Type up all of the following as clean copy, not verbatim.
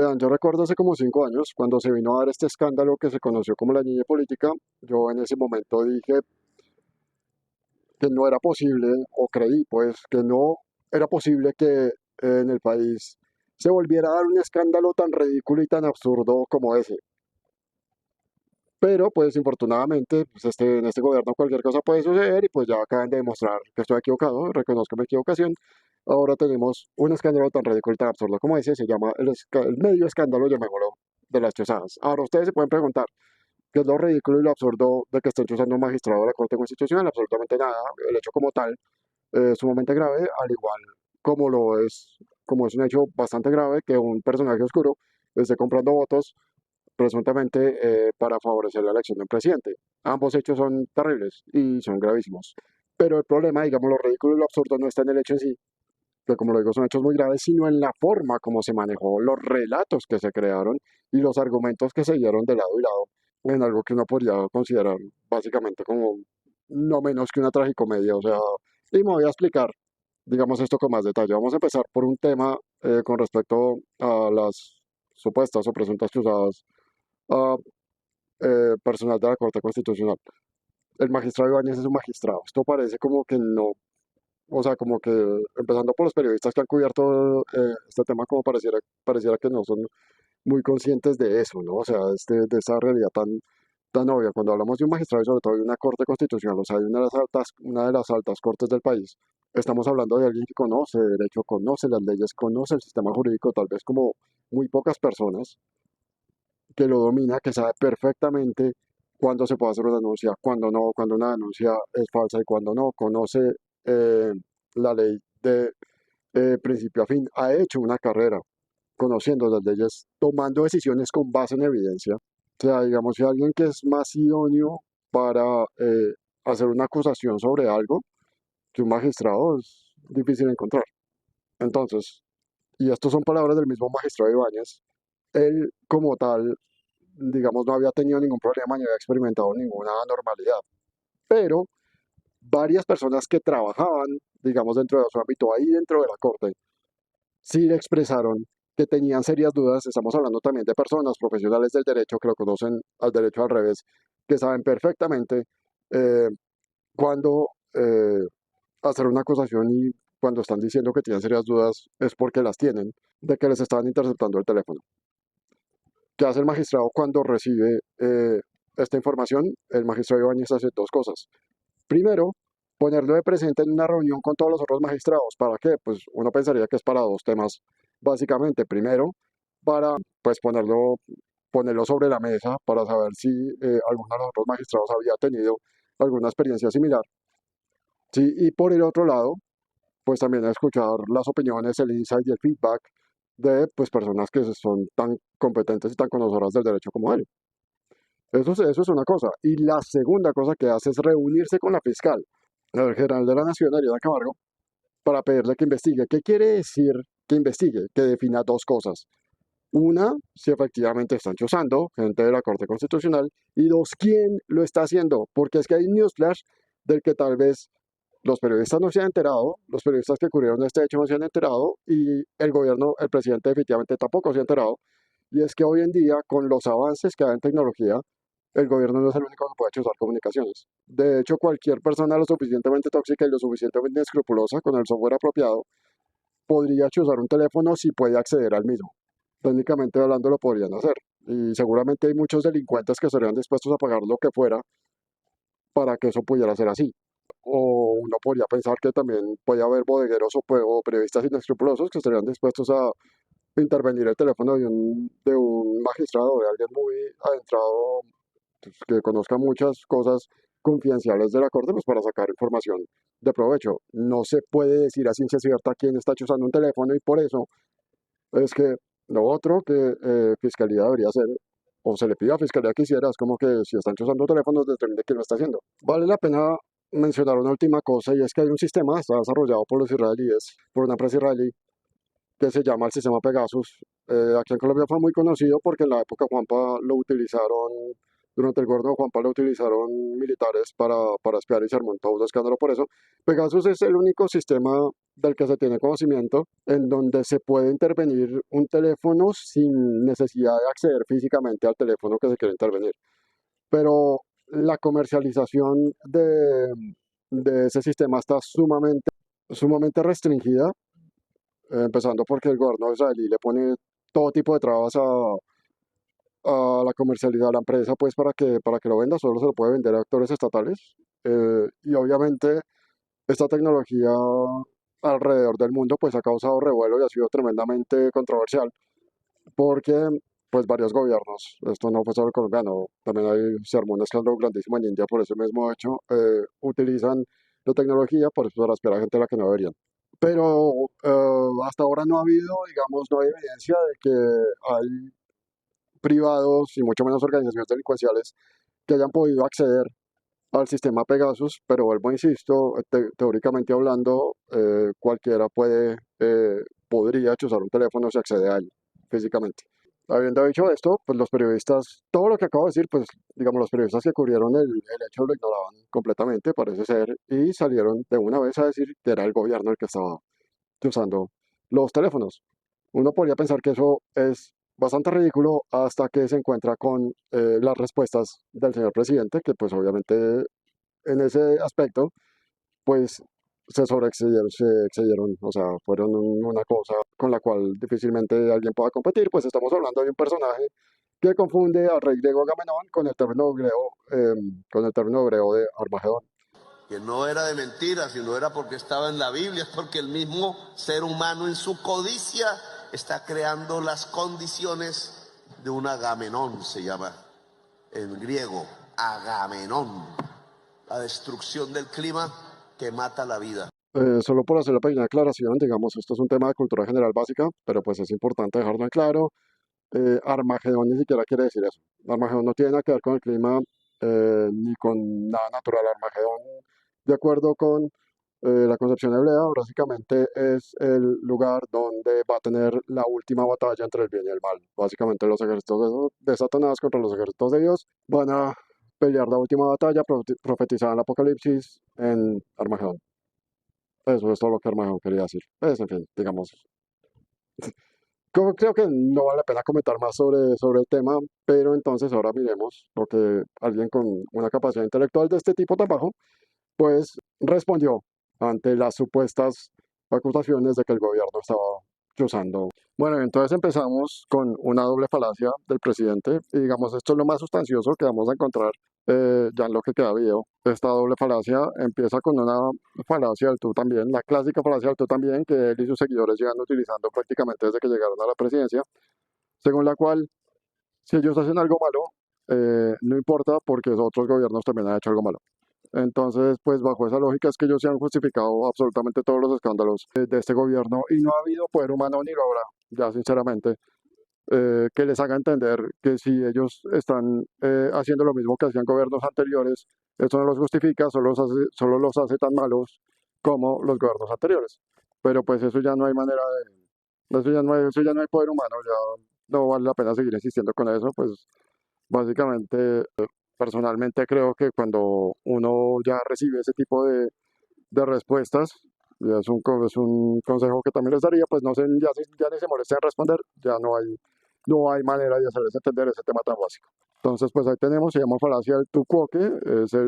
Vean, yo recuerdo hace como 5 años, cuando se vino a dar este escándalo que se conoció como la niña política, yo en ese momento dije que no era posible, o creí pues que no era posible que en el país se volviera a dar un escándalo tan ridículo y tan absurdo como ese. Pero pues infortunadamente pues, en este gobierno cualquier cosa puede suceder y pues ya acaban de demostrar que estoy equivocado, reconozco mi equivocación. Ahora tenemos un escándalo tan ridículo y tan absurdo como ese, se llama el medio escándalo, llamémoslo, de las chozadas. Ahora ustedes se pueden preguntar, ¿qué es lo ridículo y lo absurdo de que estén chuzando un magistrado de la Corte Constitucional? Absolutamente nada. El hecho como tal es sumamente grave, al igual como es un hecho bastante grave que un personaje oscuro esté comprando votos presuntamente para favorecer la elección de un presidente. Ambos hechos son terribles y son gravísimos. Pero el problema, digamos, lo ridículo y lo absurdo no está en el hecho en sí, que como lo digo son hechos muy graves, sino en la forma como se manejó, los relatos que se crearon y los argumentos que se dieron de lado y lado en algo que uno podría considerar básicamente como no menos que una tragicomedia. O sea, y me voy a explicar, digamos, esto con más detalle. Vamos a empezar por un tema con respecto a las supuestas o presuntas cruzadas a personal de la Corte Constitucional. El magistrado Ibáñez es un magistrado. Esto parece como que no, o sea, como que empezando por los periodistas que han cubierto este tema, como pareciera que no son muy conscientes de eso, ¿no? O sea, de esa realidad tan obvia. Cuando hablamos de un magistrado y sobre todo de una Corte Constitucional, o sea, de una de las altas cortes del país, estamos hablando de alguien que conoce derecho, conoce las leyes, conoce el sistema jurídico, tal vez como muy pocas personas, que lo domina, que sabe perfectamente cuándo se puede hacer una denuncia, cuándo no, cuando una denuncia es falsa y cuándo no, conoce eh, la ley de principio a fin, ha hecho una carrera conociendo las leyes, tomando decisiones con base en evidencia. O sea, digamos, si alguien que es más idóneo para hacer una acusación sobre algo que un magistrado es difícil encontrar. Entonces, y estas son palabras del mismo magistrado Ibáñez, él como tal, digamos, no había tenido ningún problema ni había experimentado ninguna anormalidad, pero varias personas que trabajaban, digamos, dentro de su ámbito ahí dentro de la corte, sí le expresaron que tenían serias dudas. Estamos hablando también de personas profesionales del derecho que lo conocen al derecho al revés, que saben perfectamente eh, cuándo hacer una acusación y cuando están diciendo que tienen serias dudas es porque las tienen, de que les estaban interceptando el teléfono. ¿Qué hace el magistrado cuando recibe esta información? El magistrado Ibáñez hace dos cosas. Primero, ponerlo de presente en una reunión con todos los otros magistrados. ¿Para qué? Pues uno pensaría que es para dos temas, básicamente. Para pues ponerlo sobre la mesa para saber si alguno de los otros magistrados había tenido alguna experiencia similar. Sí, y por el otro lado, pues también escuchar las opiniones, el insight y el feedback de pues personas que son tan competentes y tan conocedoras del derecho como él. Eso es una cosa. Y la segunda cosa que hace es reunirse con la fiscal, el general de la Nación, Ariana Camargo, para pedirle que investigue. ¿Qué quiere decir que investigue? Que defina dos cosas. Una, si efectivamente están chuzando gente de la Corte Constitucional. Y dos, quién lo está haciendo. Porque es que hay un newsflash del que tal vez los periodistas no se han enterado, los periodistas que cubrieron este hecho no se han enterado y el gobierno, el presidente definitivamente tampoco se ha enterado. Y es que hoy en día, con los avances que hay en tecnología, el gobierno no es el único que puede chuzar comunicaciones. De hecho, cualquier persona lo suficientemente tóxica y lo suficientemente escrupulosa con el software apropiado podría chuzar un teléfono si puede acceder al mismo. Técnicamente hablando lo podrían hacer. Y seguramente hay muchos delincuentes que estarían dispuestos a pagar lo que fuera para que eso pudiera ser así. O uno podría pensar que también puede haber bodegueros o periodistas inescrupulosos que estarían dispuestos a intervenir el teléfono de un magistrado, de alguien muy adentrado, pues, que conozca muchas cosas confidenciales de la corte, pues para sacar información de provecho. No se puede decir a ciencia cierta quién está usando un teléfono y por eso es que lo otro que Fiscalía debería hacer, o se le pide a Fiscalía que hiciera, es como que si están usando teléfonos, determine quién lo está haciendo. Vale la pena mencionar una última cosa y es que hay un sistema, está desarrollado por los israelíes, por una empresa israelí, que se llama el sistema Pegasus. Aquí en Colombia fue muy conocido porque en la época Juanpa lo utilizaron Durante el gobierno de Juan Pablo utilizaron militares para espiar y se armó todo un escándalo por eso. Pegasus es el único sistema del que se tiene conocimiento en donde se puede intervenir un teléfono sin necesidad de acceder físicamente al teléfono que se quiere intervenir. Pero la comercialización de ese sistema está sumamente restringida, empezando porque el gobierno israelí le pone todo tipo de trabas a la comercialidad de la empresa, pues para que lo venda, solo se lo puede vender a actores estatales. Y obviamente esta tecnología alrededor del mundo pues ha causado revuelo y ha sido tremendamente controversial porque pues varios gobiernos, esto no fue solo colombiano, también se armó un escándalo grandísimo en India por ese mismo hecho, utilizan la tecnología para espiar a gente a la que no deberían. Pero hasta ahora no ha habido, digamos, no hay evidencia de que hay privados y mucho menos organizaciones delincuenciales que hayan podido acceder al sistema Pegasus, pero vuelvo, insisto, teóricamente hablando, cualquiera podría chuzar un teléfono si accede a él físicamente. Habiendo dicho esto, pues los periodistas, todo lo que acabo de decir, pues digamos, los periodistas que cubrieron el hecho lo ignoraban completamente, parece ser, y salieron de una vez a decir que era el gobierno el que estaba usando los teléfonos. Uno podría pensar que eso es bastante ridículo hasta que se encuentra con las respuestas del señor presidente, que pues obviamente en ese aspecto, pues se excedieron, o sea, fueron una cosa con la cual difícilmente alguien pueda competir, pues estamos hablando de un personaje que confunde al rey griego Agamenón con el término hebreo de Armagedón. Que no era de mentira, sino era porque estaba en la Biblia, es porque el mismo ser humano en su codicia está creando las condiciones de un Agamenón, se llama en griego, Agamenón, la destrucción del clima que mata la vida. Solo por hacer la pequeña aclaración, digamos, esto es un tema de cultura general básica, pero pues es importante dejarlo en claro. Armagedón ni siquiera quiere decir eso. Armagedón no tiene nada que ver con el clima ni con nada natural. Armagedón, de acuerdo con la concepción hebrea, básicamente es el lugar donde va a tener la última batalla entre el bien y el mal. Básicamente los ejércitos de Satanás contra los ejércitos de Dios van a pelear la última batalla profetizada en el Apocalipsis en Armagedón. Eso es todo lo que Armagedón quería decir. Pues, en fin, digamos, creo que no vale la pena comentar más sobre el tema, pero entonces ahora miremos lo que alguien con una capacidad intelectual de este tipo tan bajo, pues respondió ante las supuestas acusaciones de que el gobierno estaba chuzando. Bueno, entonces empezamos con una doble falacia del presidente y digamos esto es lo más sustancioso que vamos a encontrar ya en lo que queda video. Esta doble falacia empieza con una falacia del tú también, la clásica falacia del tú también que él y sus seguidores llevan utilizando prácticamente desde que llegaron a la presidencia, según la cual si ellos hacen algo malo, no importa porque otros gobiernos también han hecho algo malo. Entonces, pues bajo esa lógica es que ellos se han justificado absolutamente todos los escándalos de este gobierno y no ha habido poder humano ni lo habrá, ya sinceramente, que les haga entender que si ellos están haciendo lo mismo que hacían gobiernos anteriores, eso no los justifica, solo los hace tan malos como los gobiernos anteriores. Pero pues eso ya no hay manera eso ya no hay poder humano, ya no vale la pena seguir insistiendo con eso, pues básicamente, personalmente creo que cuando uno ya recibe ese tipo de respuestas, y es un consejo que también les daría, pues no se, ya ni se molesten en responder, ya no hay manera de hacerles entender ese tema tan básico. Entonces, pues ahí tenemos, se llama falacia del tu quoque, es eh,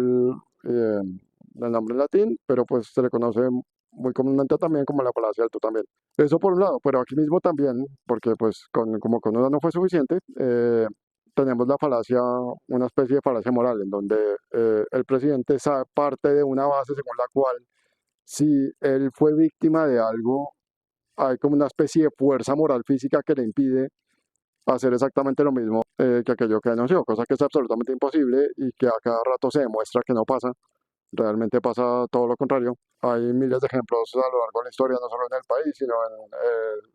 el nombre en latín, pero pues se le conoce muy comúnmente también como la falacia del tú también. Eso por un lado, pero aquí mismo también, porque pues como con una no fue suficiente, tenemos la falacia, una especie de falacia moral, en donde el presidente parte de una base según la cual si él fue víctima de algo, hay como una especie de fuerza moral física que le impide hacer exactamente lo mismo que aquello que denunció, cosa que es absolutamente imposible y que a cada rato se demuestra que no pasa. Realmente pasa todo lo contrario. Hay miles de ejemplos a lo largo de la historia, no solo en el país, sino en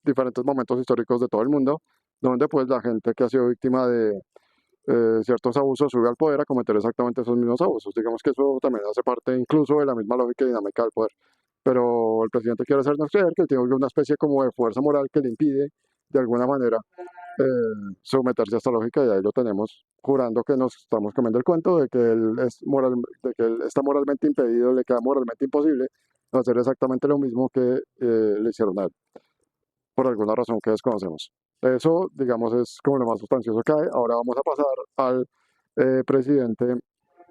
diferentes momentos históricos de todo el mundo, donde pues la gente que ha sido víctima de ciertos abusos sube al poder a cometer exactamente esos mismos abusos. Digamos que eso también hace parte incluso de la misma lógica y dinámica del poder. Pero el presidente quiere hacernos creer que tiene una especie como de fuerza moral que le impide, de alguna manera, someterse a esta lógica y ahí lo tenemos jurando que nos estamos comiendo el cuento de que de que él está moralmente impedido, le queda moralmente imposible hacer exactamente lo mismo que le hicieron a él, por alguna razón que desconocemos. Eso, digamos, es como lo más sustancioso que hay. Ahora vamos a pasar al presidente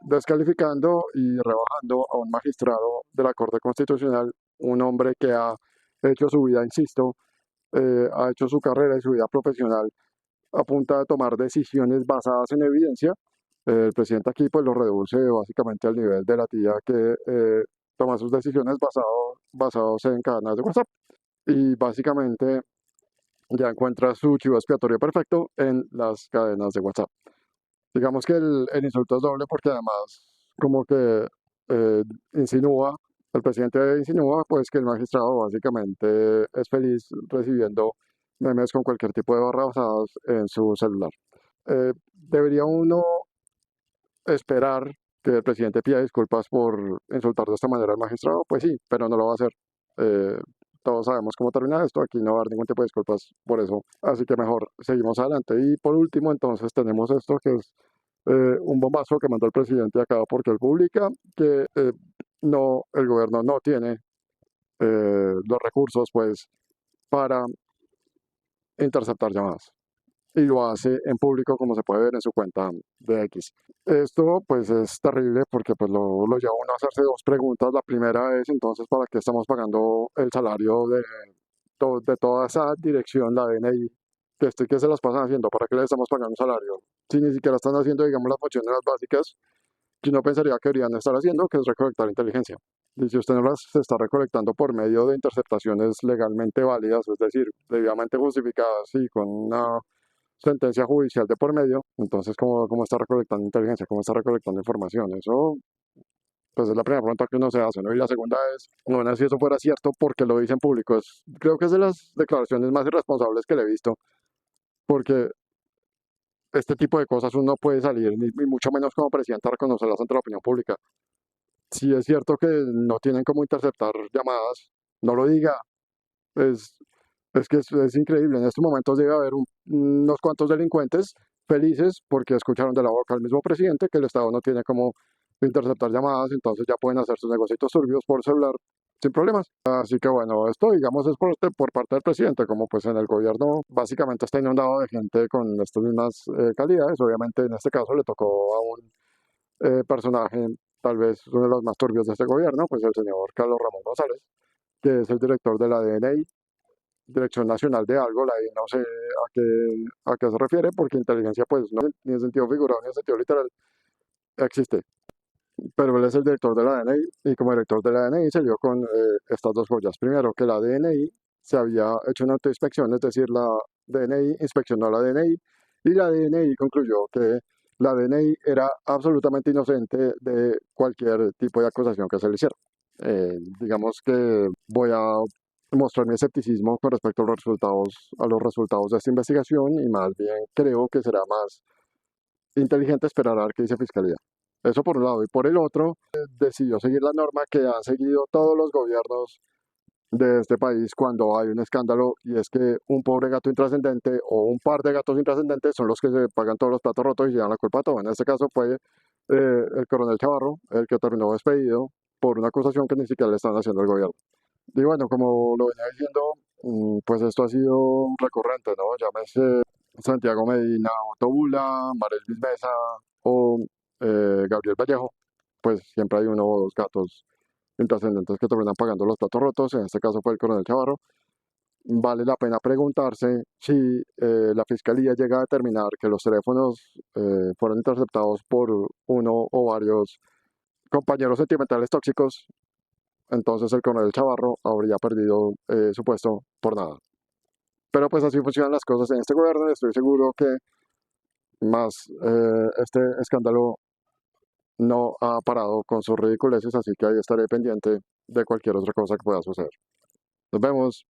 descalificando y rebajando a un magistrado de la Corte Constitucional, un hombre que ha hecho su vida, insisto, ha hecho su carrera y su vida profesional a punta de tomar decisiones basadas en evidencia. El presidente aquí pues lo reduce básicamente al nivel de la tía que toma sus decisiones basados en cadenas de WhatsApp y básicamente ya encuentra su chivo expiatorio perfecto en las cadenas de WhatsApp. Digamos que el insulto es doble porque además como que eh, insinúa, el presidente insinúa pues que el magistrado básicamente es feliz recibiendo memes con cualquier tipo de barra basadas en su celular. ¿Debería uno esperar que el presidente pida disculpas por insultar de esta manera al magistrado? Pues sí, pero no lo va a hacer. Eh, todos sabemos cómo termina esto, aquí no va a haber ningún tipo de disculpas por eso, así que mejor seguimos adelante. Y por último, entonces tenemos esto que es un bombazo que mandó el presidente acá porque él publica que no, el gobierno no tiene los recursos pues para interceptar llamadas y lo hace en público como se puede ver en su cuenta de X. Esto pues es terrible porque pues lo lleva a uno a hacerse dos preguntas. La primera es entonces para qué estamos pagando el salario de toda esa dirección, la DNI, que se las pasan haciendo, ¿para qué le estamos pagando un salario? Si ni siquiera están haciendo, digamos, las funciones básicas que uno pensaría que deberían estar haciendo, que es recolectar inteligencia. Y si usted no las está recolectando por medio de interceptaciones legalmente válidas, es decir, debidamente justificadas y con una sentencia judicial de por medio, entonces, ¿cómo está recolectando inteligencia? ¿Cómo está recolectando información? Eso, pues, es la primera pregunta que uno se hace, ¿no? Y la segunda es, bueno, si eso fuera cierto, ¿por qué lo dice en público? Creo que es de las declaraciones más irresponsables que le he visto, porque este tipo de cosas uno puede salir, ni mucho menos como presidente, a reconocerlas ante la opinión pública. Si es cierto que no tienen cómo interceptar llamadas, no lo diga. Es, es que es increíble. En estos momentos debe haber unos cuantos delincuentes felices porque escucharon de la boca al mismo presidente que el Estado no tiene cómo interceptar llamadas, entonces ya pueden hacer sus negocios turbios por celular sin problemas. Así que bueno, esto digamos es por parte del presidente, como pues en el gobierno básicamente está inundado de gente con estas mismas calidades. Obviamente en este caso le tocó a un personaje, tal vez uno de los más turbios de este gobierno, pues el señor Carlos Ramón González, que es el director de la DNI, Dirección Nacional de algo, la I no sé a qué se refiere, porque inteligencia, pues, no, ni en sentido figurado ni en sentido literal, existe. Pero él es el director de la DNI y como director de la DNI se dio con estas dos joyas. Primero, que la DNI se había hecho una autoinspección, es decir, la DNI inspeccionó a la DNI y la DNI concluyó que la DNI era absolutamente inocente de cualquier tipo de acusación que se le hiciera. Digamos que voy a mostrar mi escepticismo con respecto a los resultados de esta investigación y más bien creo que será más inteligente esperar a ver qué dice Fiscalía. Eso por un lado. Y por el otro, decidió seguir la norma que han seguido todos los gobiernos de este país cuando hay un escándalo y es que un pobre gato intrascendente o un par de gatos intrascendentes son los que se pagan todos los platos rotos y llevan la culpa a todo. En este caso fue el coronel Chavarro el que terminó despedido por una acusación que ni siquiera le están haciendo al gobierno. Y bueno, como lo venía diciendo, pues esto ha sido recurrente, ¿no? Llámese Santiago Medina Otabula, Marel Mesa o Gabriel Vallejo, pues siempre hay uno o dos gatos intrascendentes que terminan pagando los platos rotos, en este caso fue el coronel Chavarro. Vale la pena preguntarse si la fiscalía llega a determinar que los teléfonos fueron interceptados por uno o varios compañeros sentimentales tóxicos, entonces el coronel Chavarro habría perdido su puesto por nada. Pero pues así funcionan las cosas en este gobierno y estoy seguro que más este escándalo no ha parado con sus ridiculeces, así que ahí estaré pendiente de cualquier otra cosa que pueda suceder. Nos vemos.